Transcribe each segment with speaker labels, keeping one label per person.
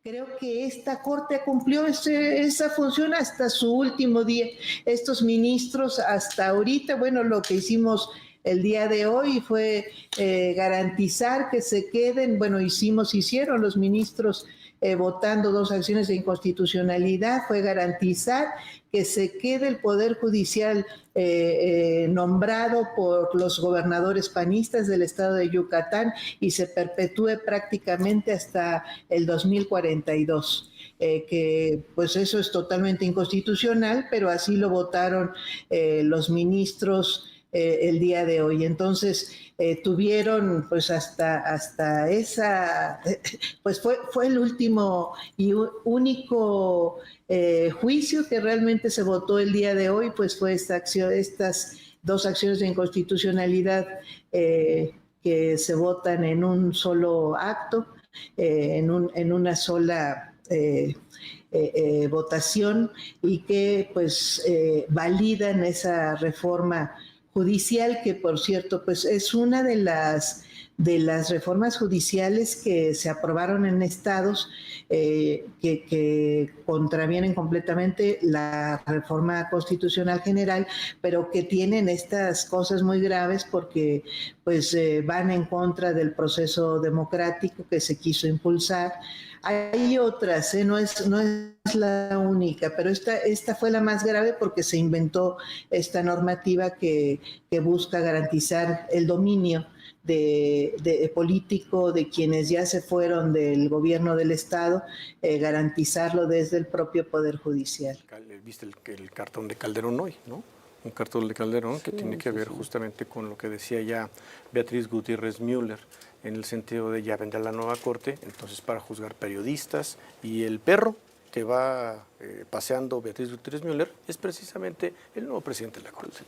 Speaker 1: Creo que esta Corte cumplió esa función hasta su último día. Estos ministros hasta ahorita, bueno, lo que hicimos el día de hoy fue garantizar que se queden, bueno, hicieron los ministros votando 2 acciones de inconstitucionalidad, fue garantizar que se quede el Poder Judicial nombrado por los gobernadores panistas del estado de Yucatán y se perpetúe prácticamente hasta el 2042. Que pues eso es totalmente inconstitucional, pero así lo votaron los ministros el día de hoy. Entonces tuvieron pues hasta esa, pues fue el último y único juicio que realmente se votó el día de hoy, pues fue estas 2 acciones de inconstitucionalidad que se votan en un solo acto, en una sola votación y que pues validan esa reforma judicial que, por cierto, pues es una de las reformas judiciales que se aprobaron en estados que contravienen completamente la reforma constitucional general, pero que tienen estas cosas muy graves porque pues van en contra del proceso democrático que se quiso impulsar. Hay otras, no es la única, pero esta fue la más grave porque se inventó esta normativa que busca garantizar el dominio de político de quienes ya se fueron del gobierno del Estado, garantizarlo desde el propio Poder Judicial.
Speaker 2: Viste el cartón de Calderón hoy, ¿no? Un cartón de Calderón que tiene que ver justamente con lo que decía ya Beatriz Gutiérrez Müller, en el sentido de ya vendrá la nueva corte, entonces para juzgar periodistas, y el perro que va paseando Beatriz Gutiérrez Müller es precisamente el nuevo presidente de la corte.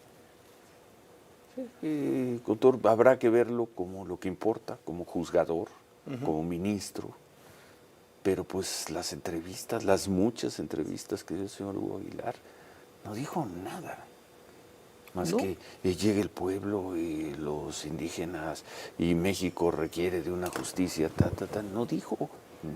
Speaker 3: Sí, doctor, habrá que verlo como lo que importa, como juzgador, como ministro, pero pues las entrevistas, las muchas entrevistas que dio el señor Hugo Aguilar, no dijo nada. Más ¿no? Que llegue el pueblo y los indígenas y México requiere de una justicia, no dijo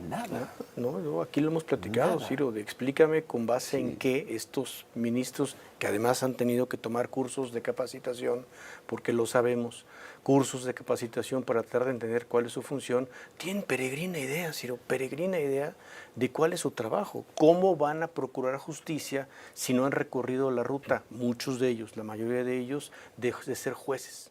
Speaker 3: nada.
Speaker 2: No, aquí lo hemos platicado, nada. Ciro, explícame con base en qué estos ministros, que además han tenido que tomar cursos de capacitación, porque lo sabemos, cursos de capacitación para tratar de entender cuál es su función, tienen peregrina idea, Ciro, peregrina idea de cuál es su trabajo, cómo van a procurar justicia si no han recorrido la ruta, muchos de ellos, la mayoría de ellos, de ser jueces.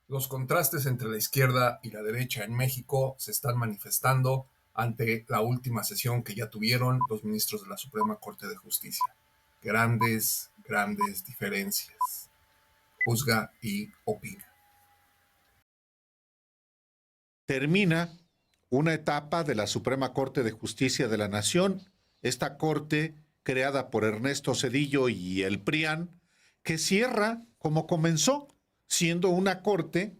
Speaker 4: Los contrastes entre la izquierda y la derecha en México se están manifestando ante la última sesión que ya tuvieron los ministros de la Suprema Corte de Justicia. Grandes diferencias. Juzga y opina.
Speaker 5: Termina una etapa de la Suprema Corte de Justicia de la Nación, esta corte creada por Ernesto Zedillo y el PRIAN, que cierra como comenzó, siendo una corte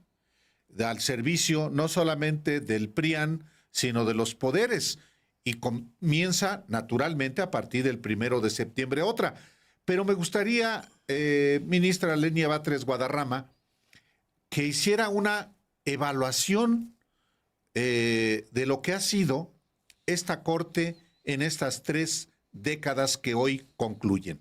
Speaker 5: al servicio no solamente del PRIAN, sino de los poderes, y comienza naturalmente a partir del 1 de septiembre otra. Pero me gustaría, ministra Lenia Batres Guadarrama, que hiciera una evaluación de lo que ha sido esta corte en estas 3 décadas que hoy concluyen.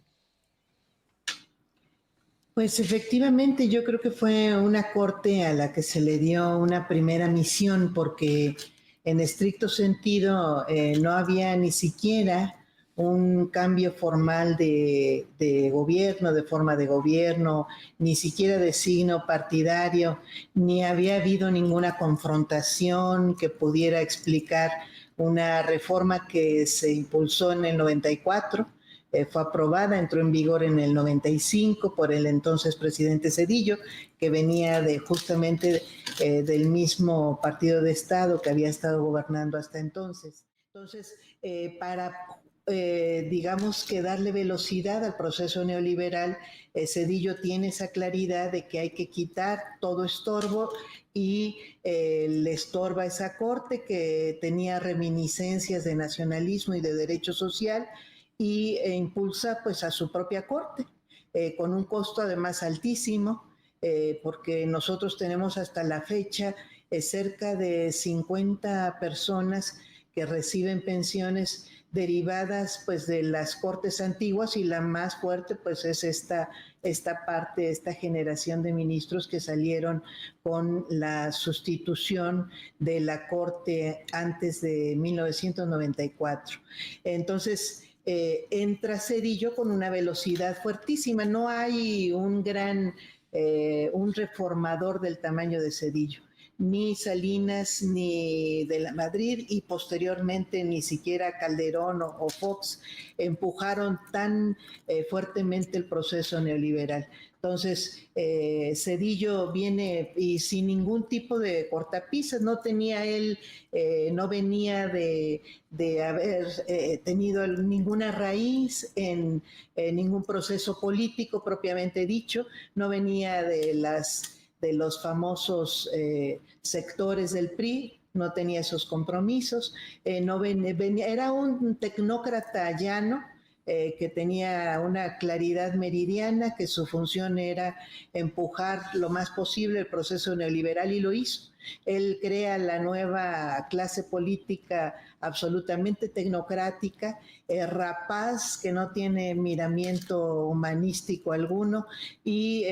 Speaker 1: Pues efectivamente yo creo que fue una corte a la que se le dio una primera misión porque en estricto sentido no había ni siquiera un cambio formal de gobierno, de forma de gobierno, ni siquiera de signo partidario, ni había habido ninguna confrontación que pudiera explicar una reforma que se impulsó en el 94, fue aprobada, entró en vigor en el 95 por el entonces presidente Zedillo, que venía justamente del mismo partido de Estado que había estado gobernando hasta entonces. Entonces, para digamos que darle velocidad al proceso neoliberal, Zedillo tiene esa claridad de que hay que quitar todo estorbo y le estorba esa corte que tenía reminiscencias de nacionalismo y de derecho social y impulsa pues a su propia corte con un costo además altísimo porque nosotros tenemos hasta la fecha cerca de 50 personas que reciben pensiones derivadas pues de las cortes antiguas, y la más fuerte pues es esta parte, esta generación de ministros que salieron con la sustitución de la corte antes de 1994. Entonces entra Zedillo con una velocidad fuertísima. No hay un reformador del tamaño de Zedillo, ni Salinas, ni de la Madrid, y posteriormente ni siquiera Calderón o Fox empujaron tan fuertemente el proceso neoliberal. Entonces, Zedillo viene y sin ningún tipo de cortapisas. No tenía él, no venía de haber tenido ninguna raíz en ningún proceso político propiamente dicho, no venía de los famosos sectores del PRI, no tenía esos compromisos, era un tecnócrata llano, que tenía una claridad meridiana, que su función era empujar lo más posible el proceso neoliberal, y lo hizo. Él crea la nueva clase política absolutamente tecnocrática, rapaz, que no tiene miramiento humanístico alguno, y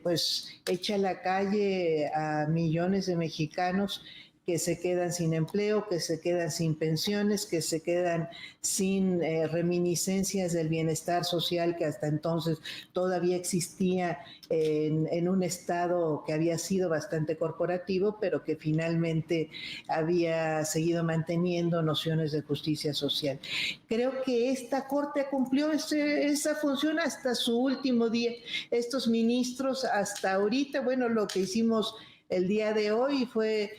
Speaker 1: pues echa a la calle a millones de mexicanos que se quedan sin empleo, que se quedan sin pensiones, que se quedan sin reminiscencias del bienestar social que hasta entonces todavía existía en un estado que había sido bastante corporativo, pero que finalmente había seguido manteniendo nociones de justicia social. Creo que esta Corte cumplió esa función hasta su último día. Estos ministros hasta ahorita, bueno, lo que hicimos el día de hoy fue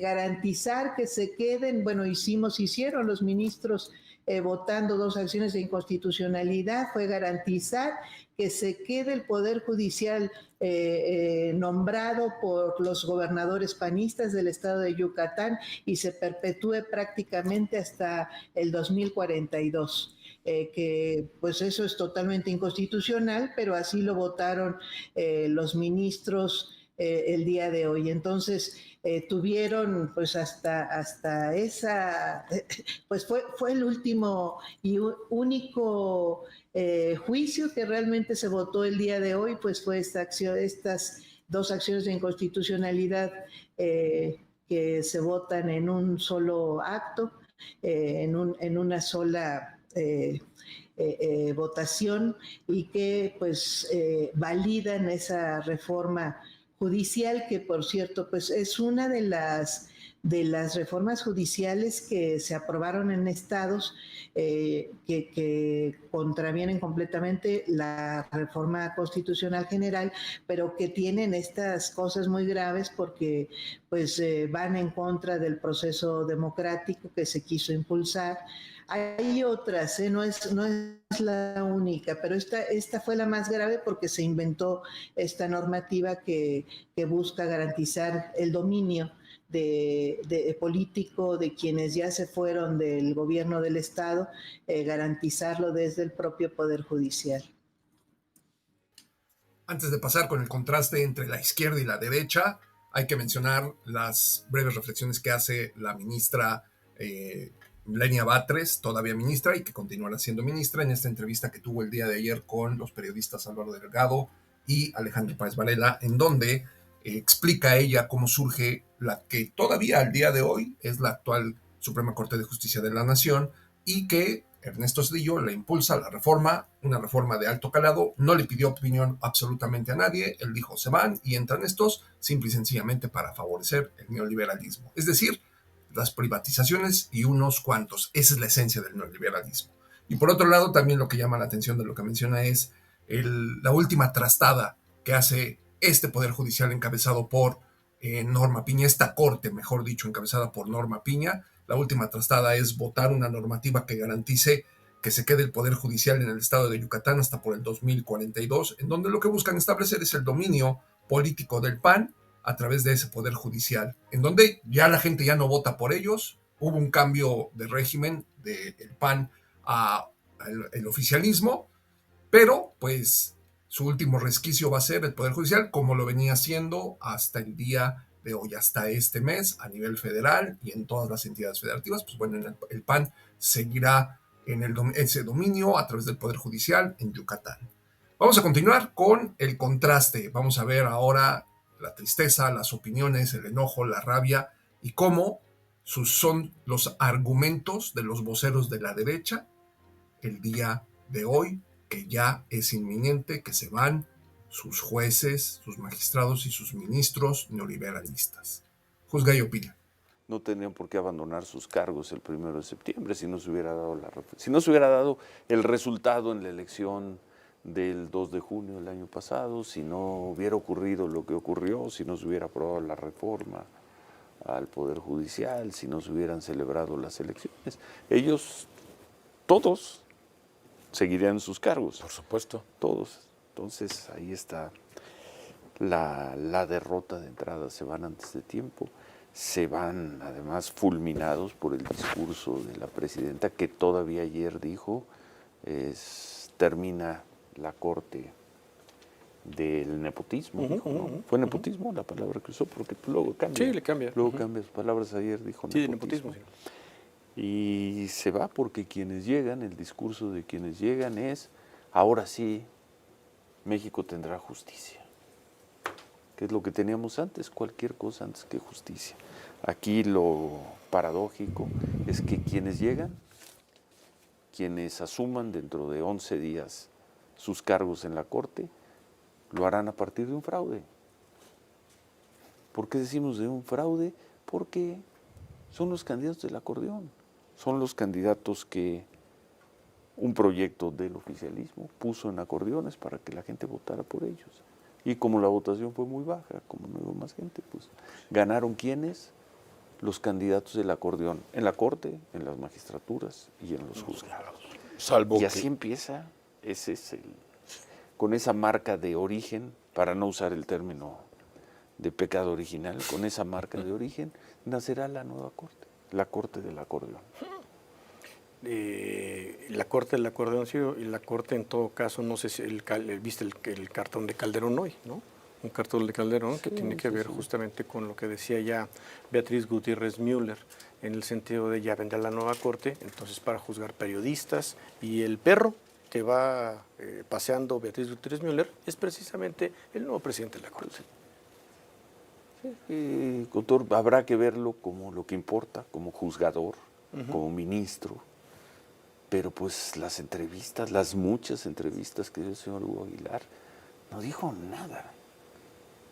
Speaker 1: garantizar que se queden, bueno, hicieron los ministros votando 2 acciones de inconstitucionalidad, fue garantizar que se quede el Poder Judicial nombrado por los gobernadores panistas del estado de Yucatán y se perpetúe prácticamente hasta el 2042. Que pues eso es totalmente inconstitucional, pero así lo votaron los ministros el día de hoy. Entonces tuvieron pues hasta esa, pues fue el último y único juicio que realmente se votó el día de hoy, pues fue estas 2 acciones de inconstitucionalidad que se votan en un solo acto, en una sola votación, y que pues validan esa reforma judicial, que por cierto pues es una de las reformas judiciales que se aprobaron en estados que contravienen completamente la reforma constitucional general, pero que tienen estas cosas muy graves porque pues van en contra del proceso democrático que se quiso impulsar. Hay otras, no es la única, pero esta fue la más grave porque se inventó esta normativa que busca garantizar el dominio de político de quienes ya se fueron del gobierno del Estado, garantizarlo desde el propio Poder Judicial.
Speaker 4: Antes de pasar con el contraste entre la izquierda y la derecha, hay que mencionar las breves reflexiones que hace la ministra Lenia Batres, todavía ministra y que continuará siendo ministra, en esta entrevista que tuvo el día de ayer con los periodistas Álvaro Delgado y Alejandro Páez Varela, en donde explica ella cómo surge la que todavía al día de hoy es la actual Suprema Corte de Justicia de la Nación, y que Ernesto Zedillo le impulsa la reforma, una reforma de alto calado, no le pidió opinión absolutamente a nadie, él dijo se van y entran estos simple y sencillamente para favorecer el neoliberalismo, es decir, las privatizaciones y unos cuantos. Esa es la esencia del neoliberalismo. Y por otro lado, también lo que llama la atención de lo que menciona es la última trastada que hace este Poder Judicial encabezado por Norma Piña, esta corte, mejor dicho, encabezada por Norma Piña. La última trastada es votar una normativa que garantice que se quede el Poder Judicial en el estado de Yucatán hasta por el 2042, en donde lo que buscan establecer es el dominio político del PAN a través de ese Poder Judicial, en donde ya la gente ya no vota por ellos. Hubo un cambio de régimen del PAN al oficialismo, pero pues su último resquicio va a ser el Poder Judicial, como lo venía haciendo hasta el día de hoy hasta este mes a nivel federal y en todas las entidades federativas. Pues bueno, el PAN seguirá en ese dominio a través del Poder Judicial en Yucatán. Vamos a continuar con el contraste. Vamos a ver ahora la tristeza, las opiniones, el enojo, la rabia y cómo son los argumentos de los voceros de la derecha el día de hoy, que ya es inminente que se van sus jueces, sus magistrados y sus ministros neoliberalistas. Juzga y opina.
Speaker 3: No tendrían por qué abandonar sus cargos el 1 de septiembre si no se hubiera dado el resultado en la elección del 2 de junio del año pasado, si no hubiera ocurrido lo que ocurrió, si no se hubiera aprobado la reforma al Poder Judicial, si no se hubieran celebrado las elecciones. Ellos, todos, seguirían en sus cargos.
Speaker 2: Por supuesto.
Speaker 3: Todos. Entonces, ahí está la derrota de entrada. Se van antes de tiempo, se van además fulminados por el discurso de la presidenta, que todavía ayer dijo, termina la corte del nepotismo. Dijo, ¿no? ¿Fue nepotismo la palabra que usó? Porque luego cambia.
Speaker 2: Sí, le cambia.
Speaker 3: Luego cambia sus palabras. Ayer dijo
Speaker 2: sí,
Speaker 3: nepotismo.
Speaker 2: de nepotismo, sí.
Speaker 3: Y se va porque quienes llegan, el discurso de quienes llegan es, ahora sí, México tendrá justicia. Que es lo que teníamos antes, cualquier cosa antes que justicia. Aquí lo paradójico es que quienes llegan, quienes asuman dentro de 11 días sus cargos en la Corte, lo harán a partir de un fraude. ¿Por qué decimos de un fraude? Porque son los candidatos del acordeón, son los candidatos que un proyecto del oficialismo puso en acordeones para que la gente votara por ellos. Y como la votación fue muy baja, como no hubo más gente, pues ganaron ¿quiénes? Los candidatos del acordeón, en la Corte, en las magistraturas y en los juzgados.
Speaker 2: Salvo
Speaker 3: y así empieza, ese es con esa marca de origen, para no usar el término de pecado original, con esa marca de origen nacerá la nueva Corte, la Corte del acordeón.
Speaker 2: La Corte del acordeón, sí, y la Corte en todo caso, no sé si viste el cartón de Calderón hoy, ¿no? Un cartón de Calderón que tiene que ver justamente con lo que decía ya Beatriz Gutiérrez Müller, en el sentido de ya vendrá la nueva Corte, entonces para juzgar periodistas, y el perro que va paseando Beatriz Gutiérrez Müller es precisamente el nuevo presidente de la Corte.
Speaker 3: Doctor, habrá que verlo como lo que importa, como juzgador, como ministro, pero pues las entrevistas, las muchas entrevistas que dio el señor Hugo Aguilar, no dijo nada.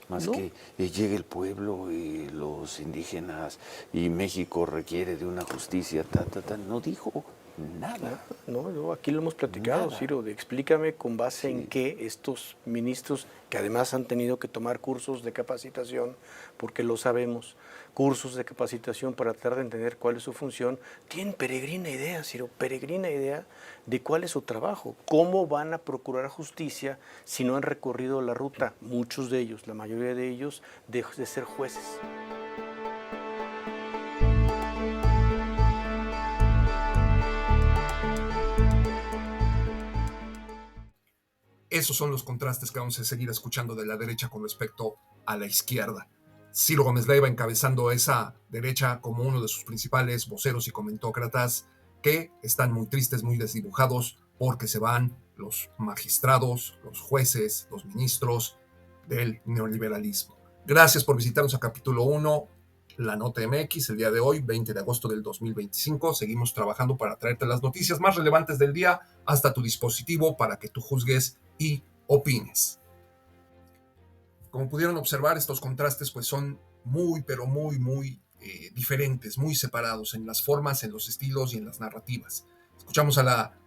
Speaker 3: Más que llegue el pueblo y los indígenas y México requiere de una justicia, no dijo nada.
Speaker 2: No, aquí lo hemos platicado, nada. Ciro, explícame con base en qué estos ministros, que además han tenido que tomar cursos de capacitación, porque lo sabemos, cursos de capacitación para tratar de entender cuál es su función, tienen peregrina idea, Ciro, peregrina idea de cuál es su trabajo, cómo van a procurar justicia si no han recorrido la ruta, muchos de ellos, la mayoría de ellos, de ser jueces.
Speaker 4: Esos son los contrastes que vamos a seguir escuchando de la derecha con respecto a la izquierda. Ciro Gómez Leiva encabezando esa derecha como uno de sus principales voceros y comentócratas que están muy tristes, muy desdibujados, porque se van los magistrados, los jueces, los ministros del neoliberalismo. Gracias por visitarnos a Capítulo 1, La Nota MX, el día de hoy, 20 de agosto del 2025. Seguimos trabajando para traerte las noticias más relevantes del día hasta tu dispositivo para que tú juzgues y opines. Como pudieron observar, estos contrastes pues son muy, pero muy diferentes, muy separados en las formas, en los estilos y en las narrativas. Escuchamos a la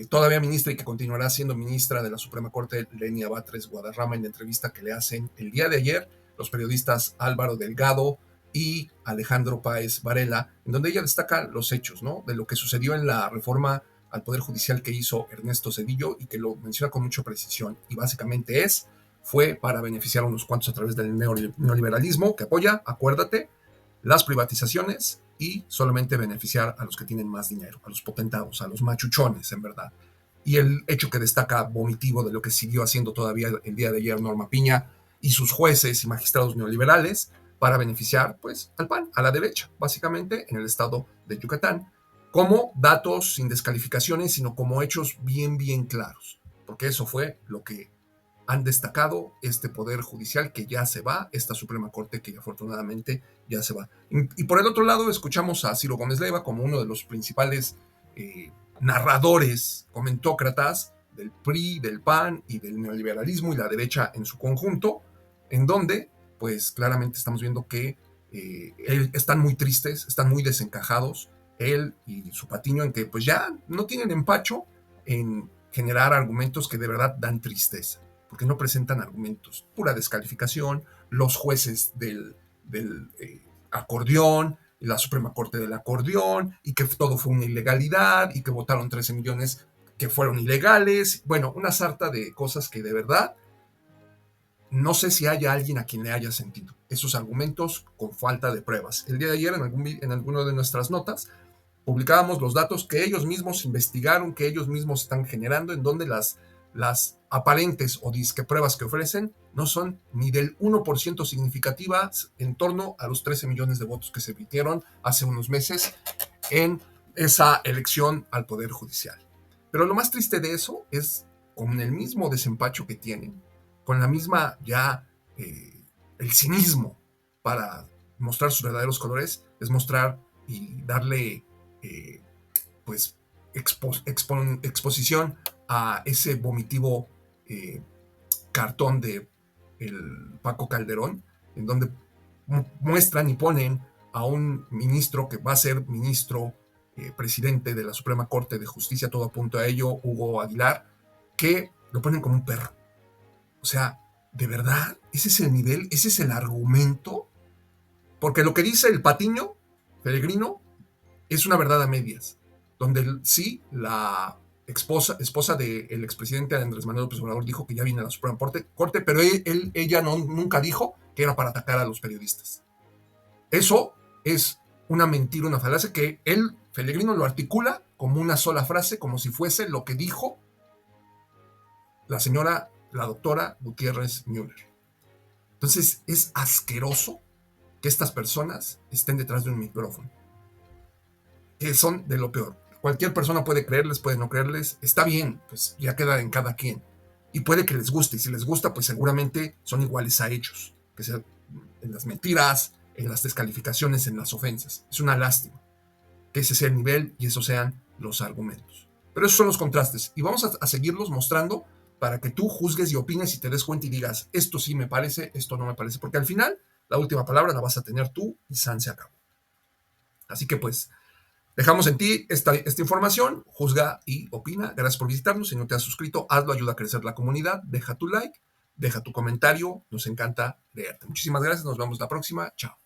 Speaker 4: todavía ministra y que continuará siendo ministra de la Suprema Corte, Lenia Batres Guadarrama, en la entrevista que le hacen el día de ayer los periodistas Álvaro Delgado y Alejandro Páez Varela, en donde ella destaca los hechos, ¿no?, de lo que sucedió en la reforma al Poder Judicial que hizo Ernesto Zedillo, y que lo menciona con mucha precisión, y básicamente fue para beneficiar a unos cuantos a través del neoliberalismo, que apoya, acuérdate, las privatizaciones y solamente beneficiar a los que tienen más dinero, a los potentados, a los machuchones, en verdad. Y el hecho que destaca vomitivo de lo que siguió haciendo todavía el día de ayer Norma Piña y sus jueces y magistrados neoliberales, para beneficiar pues al PAN, a la derecha, básicamente en el estado de Yucatán, como datos sin descalificaciones, sino como hechos bien, bien claros, porque eso fue lo que han destacado este Poder Judicial que ya se va, esta Suprema Corte que afortunadamente ya se va. Y por el otro lado escuchamos a Ciro Gómez Leiva como uno de los principales narradores, comentócratas del PRI, del PAN y del neoliberalismo y la derecha en su conjunto, en donde pues claramente estamos viendo que están muy tristes, están muy desencajados, él y su Patiño, en que pues ya no tienen empacho en generar argumentos que de verdad dan tristeza, porque no presentan argumentos, pura descalificación, los jueces del acordeón, la Suprema Corte del acordeón, y que todo fue una ilegalidad, y que votaron 13 millones que fueron ilegales, bueno, una sarta de cosas que de verdad no sé si haya alguien a quien le haya sentido esos argumentos con falta de pruebas. El día de ayer en alguna de nuestras notas publicábamos los datos que ellos mismos investigaron, que ellos mismos están generando, en donde las aparentes o disque pruebas que ofrecen no son ni del 1% significativas en torno a los 13 millones de votos que se emitieron hace unos meses en esa elección al Poder Judicial. Pero lo más triste de eso es con el mismo desempacho que tienen, con la misma ya el cinismo para mostrar sus verdaderos colores, es mostrar y darle pues exposición a ese vomitivo cartón de el Paco Calderón, en donde muestran y ponen a un ministro que va a ser ministro presidente de la Suprema Corte de Justicia, todo apunta a ello, Hugo Aguilar, que lo ponen como un perro. O sea, ¿de verdad? ¿Ese es el nivel? ¿Ese es el argumento? Porque lo que dice el Patiño, Peregrino, es una verdad a medias, donde sí, la esposa del expresidente Andrés Manuel López Obrador dijo que ya viene a la Suprema Corte, pero ella nunca dijo que era para atacar a los periodistas. Eso es una mentira, una falacia que él, Peregrino, lo articula como una sola frase, como si fuese lo que dijo la doctora Gutiérrez Müller. Entonces es asqueroso que estas personas estén detrás de un micrófono, que son de lo peor. Cualquier persona puede creerles, puede no creerles, está bien, pues ya queda en cada quien. Y puede que les guste, y si les gusta, pues seguramente son iguales a ellos, que sea en las mentiras, en las descalificaciones, en las ofensas. Es una lástima que ese sea el nivel y esos sean los argumentos. Pero esos son los contrastes, y vamos a seguirlos mostrando para que tú juzgues y opines y te des cuenta y digas, esto sí me parece, esto no me parece, porque al final la última palabra la vas a tener tú y san se acabó. Así que pues dejamos en ti esta información, juzga y opina. Gracias por visitarnos. Si no te has suscrito, hazlo, ayuda a crecer la comunidad. Deja tu like, deja tu comentario. Nos encanta leerte. Muchísimas gracias. Nos vemos la próxima. Chao.